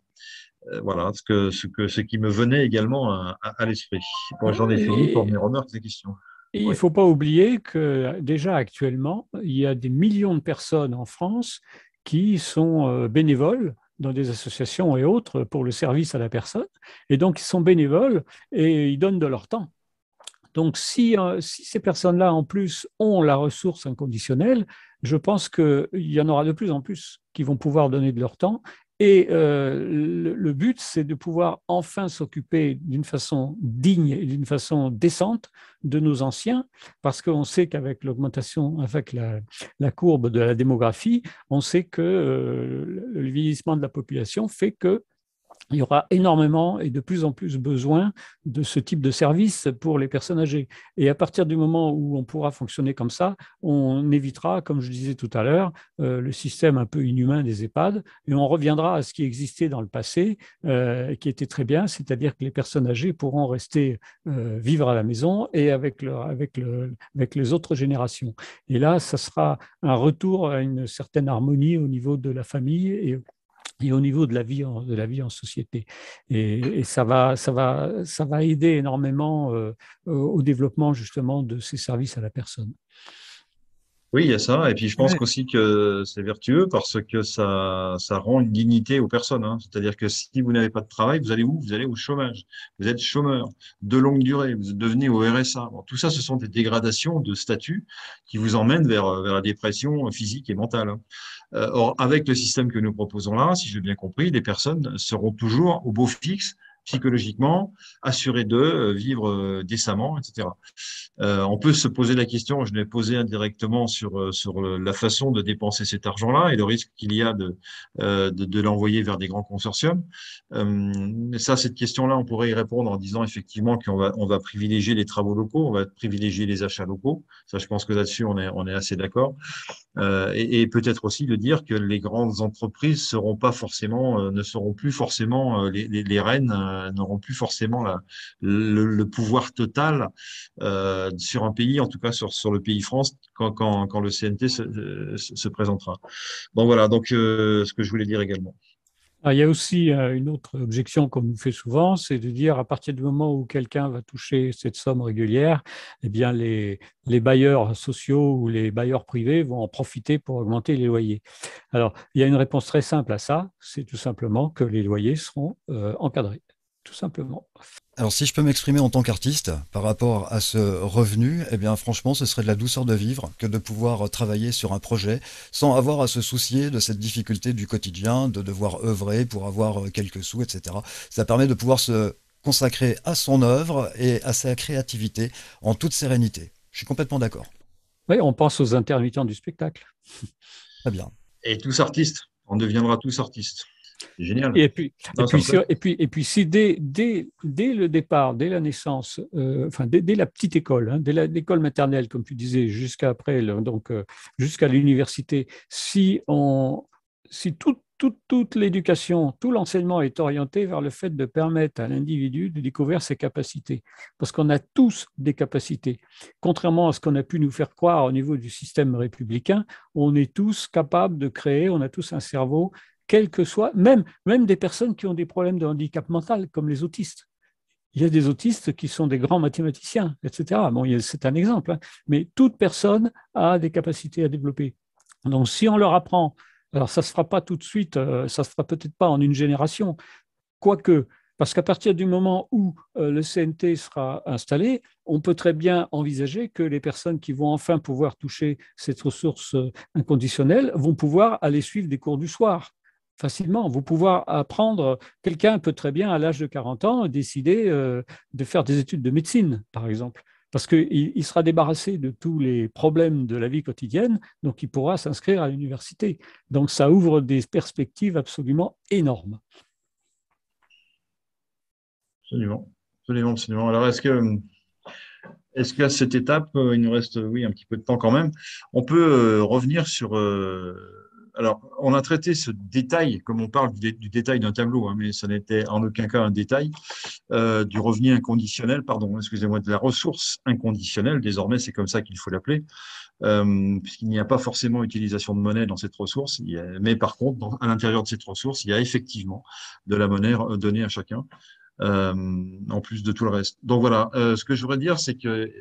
Voilà ce qui me venait également à l'esprit. Bon, j'en ai fini pour mes remarques et questions. Et il ne faut pas oublier que déjà actuellement, il y a des millions de personnes en France qui sont bénévoles dans des associations et autres pour le service à la personne. Et donc, ils sont bénévoles et ils donnent de leur temps. Donc, si ces personnes-là, en plus, ont la ressource inconditionnelle, je pense qu'il y en aura de plus en plus qui vont pouvoir donner de leur temps. Et le but, c'est de pouvoir enfin s'occuper d'une façon digne et d'une façon décente de nos anciens, parce qu'on sait qu'avec l'augmentation, avec la courbe de la démographie, on sait que le vieillissement de la population fait que il y aura énormément et de plus en plus besoin de ce type de service pour les personnes âgées. Et à partir du moment où on pourra fonctionner comme ça, on évitera, comme je disais tout à l'heure, le système un peu inhumain des EHPAD et on reviendra à ce qui existait dans le passé, qui était très bien, c'est-à-dire que les personnes âgées pourront rester vivre à la maison et avec les autres générations. Et là, ça sera un retour à une certaine harmonie au niveau de la famille et au niveau de la vie en société. Et ça va aider énormément au développement justement de ces services à la personne. Oui, il y a ça. Et puis, je pense qu'aussi que c'est vertueux parce que ça rend une dignité aux personnes, hein. C'est-à-dire que si vous n'avez pas de travail, vous allez où? Vous allez au chômage. Vous êtes chômeur de longue durée. Vous devenez au RSA. Bon, tout ça, ce sont des dégradations de statut qui vous emmènent vers la dépression physique et mentale, hein. Or, avec le système que nous proposons là, si j'ai bien compris, les personnes seront toujours au beau fixe, psychologiquement, assurées de vivre décemment, etc. On peut se poser la question, je l'ai posée indirectement sur la façon de dépenser cet argent-là et le risque qu'il y a de l'envoyer vers des grands consortiums. Cette question-là, on pourrait y répondre en disant effectivement on va privilégier les travaux locaux, on va privilégier les achats locaux. Ça, je pense que là-dessus, on est assez d'accord. Et peut-être aussi de dire que les grandes entreprises ne seront plus forcément les reines, n'auront plus forcément le pouvoir total sur un pays, en tout cas sur le pays France, quand le CNT se présentera. Bon, voilà, donc ce que je voulais dire également. Il y a aussi une autre objection qu'on nous fait souvent, c'est de dire à partir du moment où quelqu'un va toucher cette somme régulière, eh bien les bailleurs sociaux ou les bailleurs privés vont en profiter pour augmenter les loyers. Alors, il y a une réponse très simple à ça, c'est tout simplement que les loyers seront encadrés, tout simplement. Alors si je peux m'exprimer en tant qu'artiste par rapport à ce revenu, eh bien franchement ce serait de la douceur de vivre que de pouvoir travailler sur un projet sans avoir à se soucier de cette difficulté du quotidien, de devoir œuvrer pour avoir quelques sous, etc. Ça permet de pouvoir se consacrer à son œuvre et à sa créativité en toute sérénité. Je suis complètement d'accord. Oui, on pense aux intermittents du spectacle. Très bien. Et tous artistes, on deviendra tous artistes. C'est génial. Et puis, si dès le départ, dès la naissance, dès la petite école, hein, dès l'école maternelle, comme tu disais, jusqu'à l'université, si toute l'éducation, tout l'enseignement est orienté vers le fait de permettre à l'individu de découvrir ses capacités. Parce qu'on a tous des capacités. Contrairement à ce qu'on a pu nous faire croire au niveau du système républicain, on est tous capables de créer, on a tous un cerveau, quel que soit, même des personnes qui ont des problèmes de handicap mental, comme les autistes. Il y a des autistes qui sont des grands mathématiciens, etc. Bon, c'est un exemple, hein, mais toute personne a des capacités à développer. Donc, si on leur apprend, alors ça ne se fera pas tout de suite, ça ne se fera peut-être pas en une génération, quoique, parce qu'à partir du moment où le CNT sera installé, on peut très bien envisager que les personnes qui vont enfin pouvoir toucher cette ressource inconditionnelle vont pouvoir aller suivre des cours du soir. Facilement, vous pouvoir apprendre, quelqu'un peut très bien à l'âge de 40 ans décider de faire des études de médecine, par exemple, parce qu'il sera débarrassé de tous les problèmes de la vie quotidienne, donc il pourra s'inscrire à l'université. Donc ça ouvre des perspectives absolument énormes. Absolument, absolument, absolument. Alors est-ce qu'à cette étape, il nous reste un petit peu de temps quand même, on peut revenir sur alors, on a traité ce détail, comme on parle du détail d'un tableau, hein, mais ça n'était en aucun cas un détail, du revenu inconditionnel, pardon, excusez-moi, de la ressource inconditionnelle, désormais c'est comme ça qu'il faut l'appeler, puisqu'il n'y a pas forcément utilisation de monnaie dans cette ressource, mais par contre, à l'intérieur de cette ressource, il y a effectivement de la monnaie donnée à chacun, en plus de tout le reste. Donc voilà, ce que je voudrais dire, c'est que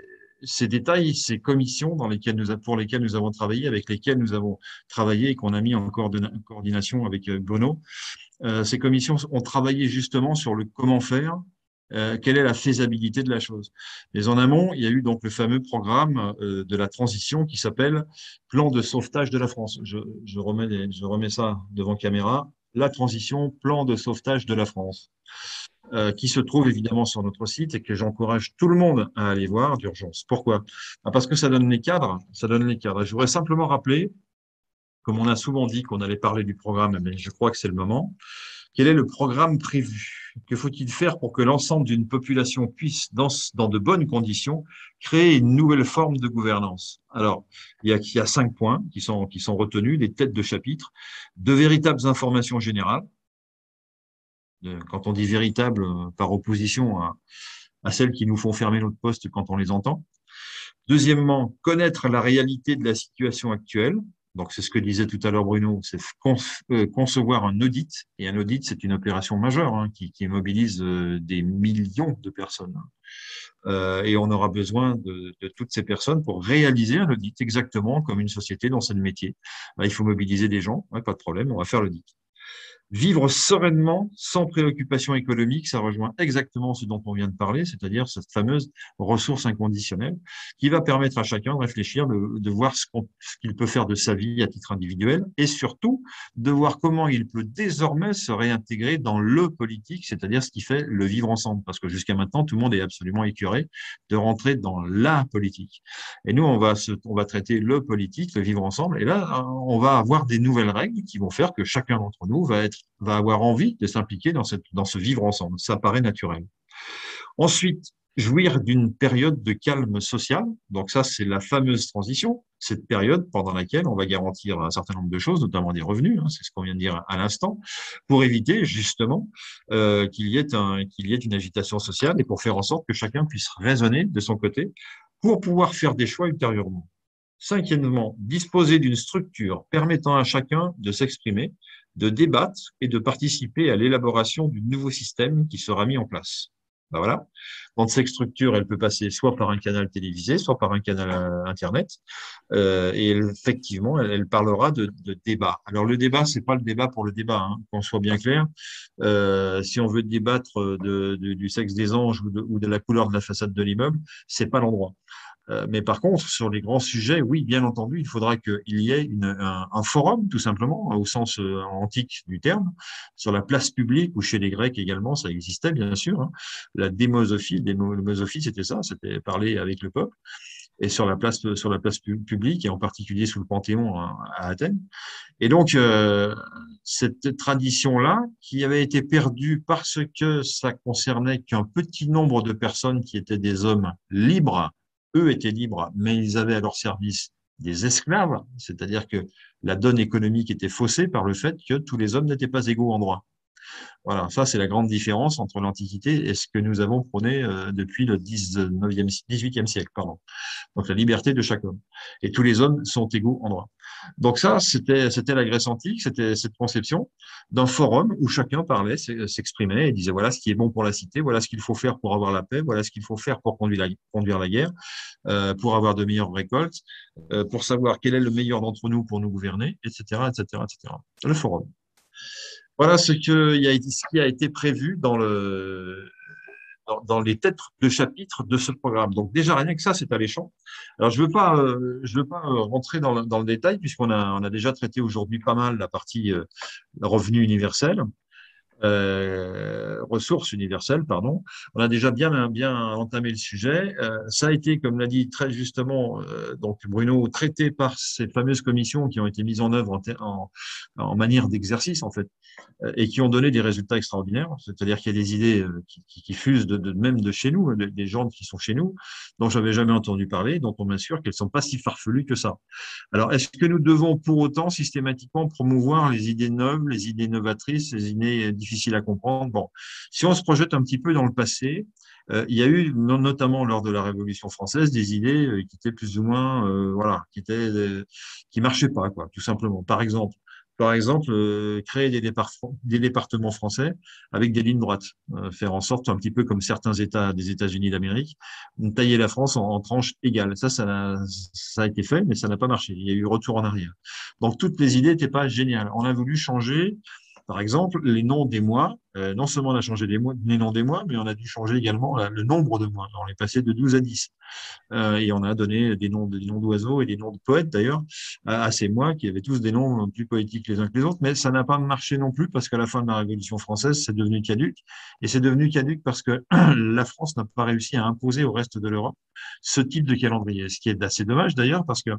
ces détails, ces commissions pour lesquelles nous avons travaillé, avec lesquelles nous avons travaillé et qu'on a mis en coordination avec Bruno, ces commissions ont travaillé justement sur le comment faire, quelle est la faisabilité de la chose. Mais en amont, il y a eu donc le fameux programme de la transition qui s'appelle Plan de sauvetage de la France. Je remets ça devant caméra. La transition, plan de sauvetage de la France. Qui se trouve évidemment sur notre site et que j'encourage tout le monde à aller voir d'urgence. Pourquoi? Parce que ça donne les cadres. Ça donne les cadres. Je voudrais simplement rappeler, comme on a souvent dit qu'on allait parler du programme, mais je crois que c'est le moment, quel est le programme prévu? Que faut-il faire pour que l'ensemble d'une population puisse, dans de bonnes conditions, créer une nouvelle forme de gouvernance? Alors, il y a 5 points qui sont retenus, des têtes de chapitre, de véritables informations générales. Quand on dit véritable, par opposition à celles qui nous font fermer notre poste quand on les entend. Deuxièmement, connaître la réalité de la situation actuelle. Donc, c'est ce que disait tout à l'heure Bruno, c'est concevoir un audit. Et un audit, c'est une opération majeure hein, qui mobilise des millions de personnes. Et on aura besoin de toutes ces personnes pour réaliser un audit, exactement comme une société dans son métier. Là, il faut mobiliser des gens, ouais, pas de problème, on va faire l'audit. Vivre sereinement, sans préoccupation économique, ça rejoint exactement ce dont on vient de parler, c'est-à-dire cette fameuse ressource inconditionnelle qui va permettre à chacun de réfléchir, de voir ce qu'il peut faire de sa vie à titre individuel et surtout de voir comment il peut désormais se réintégrer dans le politique, c'est-à-dire ce qui fait le vivre ensemble. Parce que jusqu'à maintenant, tout le monde est absolument écœuré de rentrer dans la politique. Et nous, on va traiter le politique, le vivre ensemble. Et là, on va avoir des nouvelles règles qui vont faire que chacun d'entre nous va avoir envie de s'impliquer dans ce vivre ensemble. Ça paraît naturel. Ensuite, jouir d'une période de calme social. Donc ça, c'est la fameuse transition, cette période pendant laquelle on va garantir un certain nombre de choses, notamment des revenus, hein, c'est ce qu'on vient de dire à l'instant, pour éviter justement qu'il y ait une agitation sociale et pour faire en sorte que chacun puisse raisonner de son côté pour pouvoir faire des choix ultérieurement. Cinquièmement, disposer d'une structure permettant à chacun de s'exprimer, de débattre et de participer à l'élaboration du nouveau système qui sera mis en place. Ben voilà. Donc, cette structure, elle peut passer soit par un canal télévisé, soit par un canal Internet. Et effectivement, elle parlera de débat. Alors, le débat, c'est pas le débat pour le débat, hein, qu'on soit bien clair. Si on veut débattre du sexe des anges ou de la couleur de la façade de l'immeuble, c'est pas l'endroit. Mais par contre, sur les grands sujets, oui, bien entendu, il faudra qu'il y ait un forum, tout simplement, au sens antique du terme, sur la place publique ou chez les Grecs également, ça existait bien sûr. Hein. La démosophie, c'était ça, c'était parler avec le peuple. Et sur la place publique, et en particulier sous le Panthéon à Athènes. Et donc, cette tradition-là, qui avait été perdue parce que ça concernait qu'un petit nombre de personnes qui étaient des hommes libres, eux étaient libres, mais ils avaient à leur service des esclaves, c'est-à-dire que la donne économique était faussée par le fait que tous les hommes n'étaient pas égaux en droit. Voilà, ça c'est la grande différence entre l'Antiquité et ce que nous avons prôné depuis le 18e siècle. Pardon. Donc la liberté de chaque homme. Et tous les hommes sont égaux en droit. Donc ça, c'était la Grèce antique, c'était cette conception d'un forum où chacun parlait, s'exprimait et disait voilà ce qui est bon pour la cité, voilà ce qu'il faut faire pour avoir la paix, voilà ce qu'il faut faire pour conduire la guerre, pour avoir de meilleures récoltes, pour savoir quel est le meilleur d'entre nous pour nous gouverner, etc., etc., etc. Le forum. Voilà ce qui a été prévu dans les têtes de chapitre de ce programme. Donc déjà, rien que ça, c'est alléchant. Alors, je veux pas rentrer dans le détail, puisqu'on a déjà traité aujourd'hui pas mal la partie revenu universel. ressources universelles, pardon. On a déjà bien entamé le sujet. Ça a été, comme l'a dit très justement donc Bruno, traité par ces fameuses commissions qui ont été mises en œuvre en manière d'exercice en fait, et qui ont donné des résultats extraordinaires. C'est-à-dire qu'il y a des idées qui fusent même de chez nous, des gens qui sont chez nous, dont j'avais jamais entendu parler, dont on m'assure qu'elles sont pas si farfelues que ça. Alors, est-ce que nous devons pour autant systématiquement promouvoir les idées neuves, les idées novatrices, les idées difficiles à comprendre? Bon, si on se projette un petit peu dans le passé, il y a eu, notamment lors de la Révolution française, des idées qui étaient plus ou moins, voilà, qui marchaient pas, quoi, tout simplement. Par exemple, créer des départements français avec des lignes droites, faire en sorte, un petit peu comme certains États des États-Unis d'Amérique, tailler la France en tranches égales. Ça a été fait, mais ça n'a pas marché. Il y a eu retour en arrière. Donc, toutes les idées n'étaient pas géniales. On a voulu changer, par exemple, les noms des mois. Non seulement on a changé les noms des mois, mais on a dû changer également le nombre de mois. On est passé de 12 à 10. Et on a donné des noms d'oiseaux et des noms de poètes d'ailleurs à ces mois qui avaient tous des noms plus poétiques les uns que les autres, mais ça n'a pas marché non plus parce qu'à la fin de la Révolution française, c'est devenu caduc. Et c'est devenu caduc parce que la France n'a pas réussi à imposer au reste de l'Europe ce type de calendrier, ce qui est assez dommage d'ailleurs parce que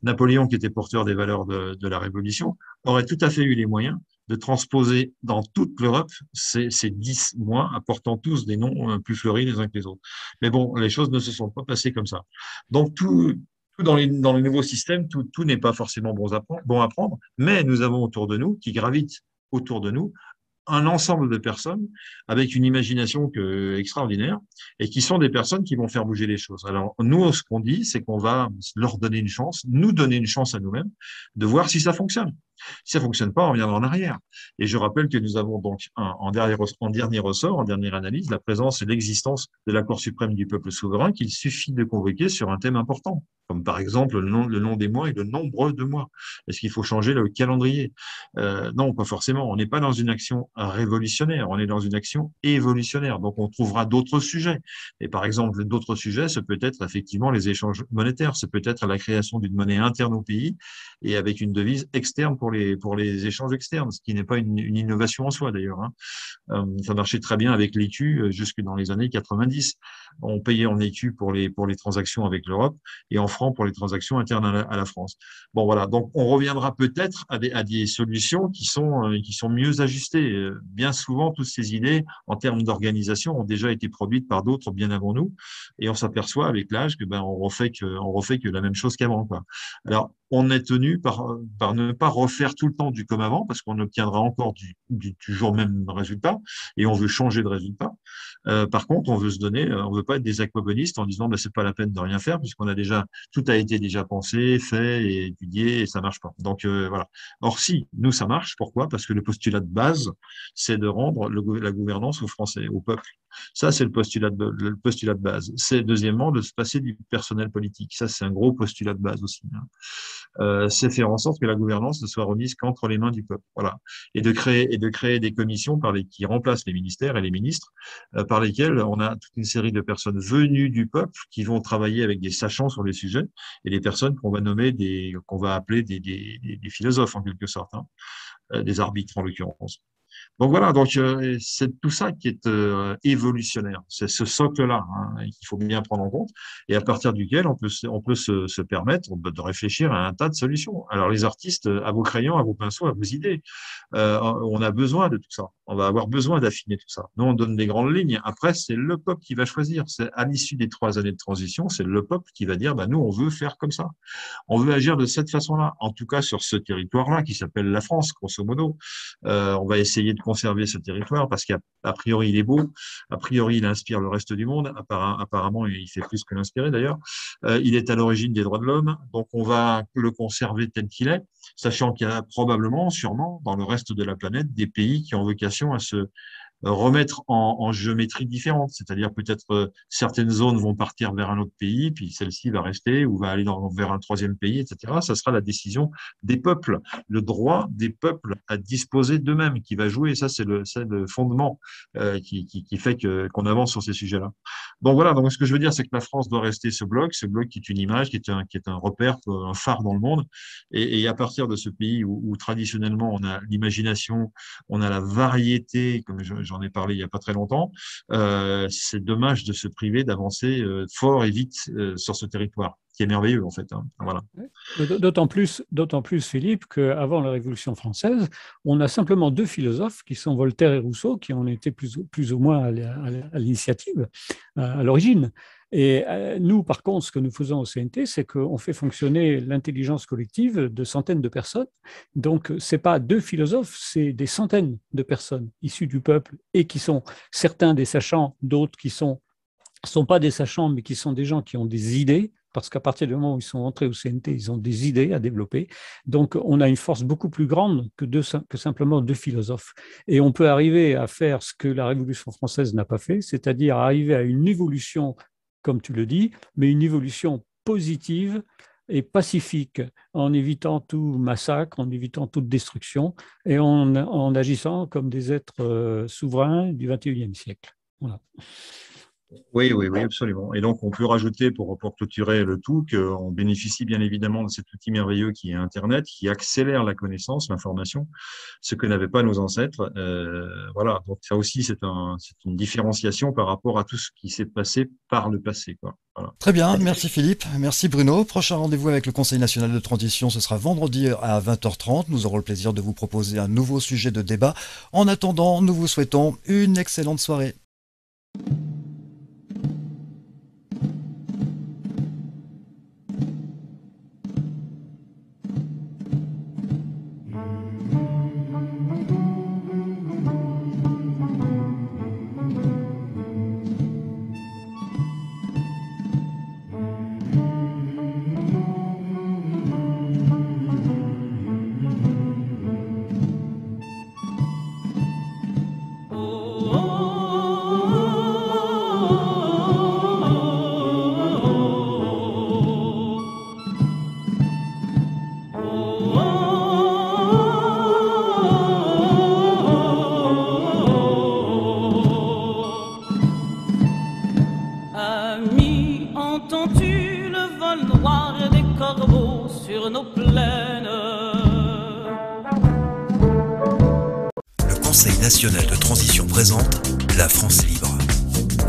Napoléon, qui était porteur des valeurs de la Révolution, aurait tout à fait eu les moyens de transposer dans toute l'Europe ces 10 mois, apportant tous des noms plus fleuris les uns que les autres. Mais bon, les choses ne se sont pas passées comme ça. Donc, tout dans les nouveaux systèmes, tout n'est pas forcément bon à prendre, mais nous avons autour de nous, qui gravitent autour de nous, un ensemble de personnes avec une imagination extraordinaire et qui sont des personnes qui vont faire bouger les choses. Alors, nous, ce qu'on dit, c'est qu'on va leur donner une chance, nous donner une chance à nous-mêmes de voir si ça fonctionne. Si ça fonctionne pas, on reviendra en arrière. Et je rappelle que nous avons donc en dernier ressort, en dernière analyse, la présence et l'existence de la Cour suprême du peuple souverain qu'il suffit de convoquer sur un thème important, comme par exemple le nom des mois et le nombre de mois. Est-ce qu'il faut changer le calendrier? Non, pas forcément. On n'est pas dans une action révolutionnaire, on est dans une action évolutionnaire. Donc on trouvera d'autres sujets. Et par exemple, d'autres sujets, ce peut être effectivement les échanges monétaires, ce peut être la création d'une monnaie interne au pays et avec une devise externe pour les échanges externes, ce qui n'est pas une innovation en soi d'ailleurs. Ça marchait très bien avec l'écu jusque dans les années 90. On payait en écu pour les transactions avec l'Europe et en francs pour les transactions internes à la France. Bon voilà, donc on reviendra peut-être à des solutions qui sont mieux ajustées. Bien souvent, toutes ces idées en termes d'organisation ont déjà été produites par d'autres bien avant nous et on s'aperçoit avec l'âge que on refait que la même chose qu'avant, quoi. Alors on est tenu par ne pas refaire tout le temps du comme avant, parce qu'on obtiendra encore du toujours même résultat, et on veut changer de résultat. Par contre, on veut pas être des aquabonistes en disant c'est pas la peine de rien faire, puisqu'on a déjà, tout a été déjà pensé, fait et étudié, et ça marche pas. Donc voilà. Or si, nous ça marche, pourquoi? Parce que le postulat de base, c'est de rendre la gouvernance aux Français, au peuple. Ça, c'est le postulat de base. C'est deuxièmement de se passer du personnel politique. Ça, c'est un gros postulat de base aussi. C'est faire en sorte que la gouvernance ne soit remise qu'entre les mains du peuple. Voilà. Et de créer des commissions qui remplacent les ministères et les ministres, par lesquelles on a toute une série de personnes venues du peuple qui vont travailler avec des sachants sur les sujets et des personnes qu'on va appeler des philosophes en quelque sorte, des arbitres en l'occurrence. Donc voilà, c'est tout ça qui est évolutionnaire. C'est ce socle-là qu'il faut bien prendre en compte et à partir duquel on peut se permettre de réfléchir à un tas de solutions. Alors les artistes, à vos crayons, à vos pinceaux, à vos idées, on a besoin de tout ça. On va avoir besoin d'affiner tout ça. Nous, on donne des grandes lignes. Après, c'est le peuple qui va choisir. C'est à l'issue des 3 années de transition, c'est le peuple qui va dire, nous, on veut faire comme ça. On veut agir de cette façon-là. En tout cas, sur ce territoire-là, qui s'appelle la France, grosso modo. On va essayer de conserver ce territoire parce qu'a priori, il est beau. A priori, il inspire le reste du monde. Apparemment, il fait plus que l'inspirer d'ailleurs. Il est à l'origine des droits de l'homme. Donc, on va le conserver tel qu'il est, sachant qu'il y a probablement, sûrement, dans le reste de la planète, des pays qui ont vocation remettre en géométrie différente, c'est-à-dire peut-être certaines zones vont partir vers un autre pays, puis celle-ci va rester ou va aller vers un troisième pays, etc. Ça sera la décision des peuples, le droit des peuples à disposer d'eux-mêmes qui va jouer. Ça, c'est le fondement qui fait qu'on avance sur ces sujets-là. Donc voilà, donc ce que je veux dire, c'est que la France doit rester ce bloc qui est une image, qui est un repère, un phare dans le monde. Et à partir de ce pays où traditionnellement on a l'imagination, on a la variété, comme j'en ai parlé il n'y a pas très longtemps, c'est dommage de se priver d'avancer fort et vite sur ce territoire, qui est merveilleux en fait. Hein. Voilà. D'autant plus, Philippe, qu'avant la Révolution française, on a simplement deux philosophes qui sont Voltaire et Rousseau, qui ont été plus ou moins à l'initiative, à l'origine. Et nous, par contre, ce que nous faisons au CNT, c'est qu'on fait fonctionner l'intelligence collective de centaines de personnes. Donc, ce n'est pas deux philosophes, c'est des centaines de personnes issues du peuple et qui sont certains des sachants, d'autres qui sont pas des sachants, mais qui sont des gens qui ont des idées, parce qu'à partir du moment où ils sont entrés au CNT, ils ont des idées à développer. Donc, on a une force beaucoup plus grande que simplement deux philosophes. Et on peut arriver à faire ce que la Révolution française n'a pas fait, c'est-à-dire arriver à une évolution, comme tu le dis, mais une évolution positive et pacifique, en évitant tout massacre, en évitant toute destruction, et en agissant comme des êtres souverains du XXIe siècle. Voilà. Oui, absolument. Et donc, on peut rajouter, pour clôturer le tout, qu'on bénéficie bien évidemment de cet outil merveilleux qui est Internet, qui accélère la connaissance, l'information, ce que n'avaient pas nos ancêtres. Voilà. Donc, ça aussi, c'est une différenciation par rapport à tout ce qui s'est passé par le passé, quoi. Voilà. Très bien. Merci Philippe. Merci Bruno. Prochain rendez-vous avec le Conseil national de transition, ce sera vendredi à 20h30. Nous aurons le plaisir de vous proposer un nouveau sujet de débat. En attendant, nous vous souhaitons une excellente soirée. Entends-tu le vol noir des corbeaux sur nos plaines? Le Conseil national de transition présente La France libre.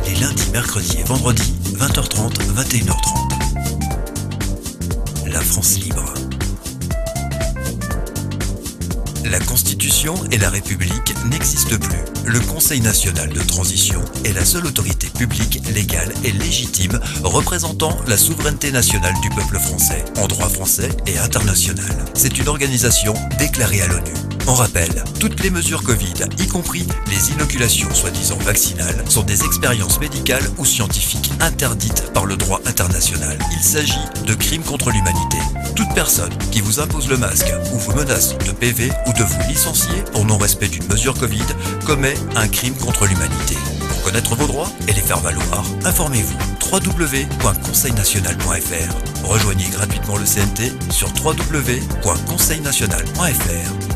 Les lundis, mercredis et vendredis, 20h30, 21h30. La France libre. La Constitution et la République n'existent plus. Le Conseil national de transition est la seule autorité publique, légale et légitime représentant la souveraineté nationale du peuple français, en droit français et international. C'est une organisation déclarée à l'ONU. On rappelle, toutes les mesures Covid, y compris les inoculations soi-disant vaccinales, sont des expériences médicales ou scientifiques interdites par le droit international. Il s'agit de crimes contre l'humanité. Toute personne qui vous impose le masque ou vous menace de PV ou de vous licencier pour non-respect d'une mesure Covid commet un crime contre l'humanité. Pour connaître vos droits et les faire valoir, informez-vous. www.conseilnational.fr. Rejoignez gratuitement le CNT sur www.conseilnational.fr.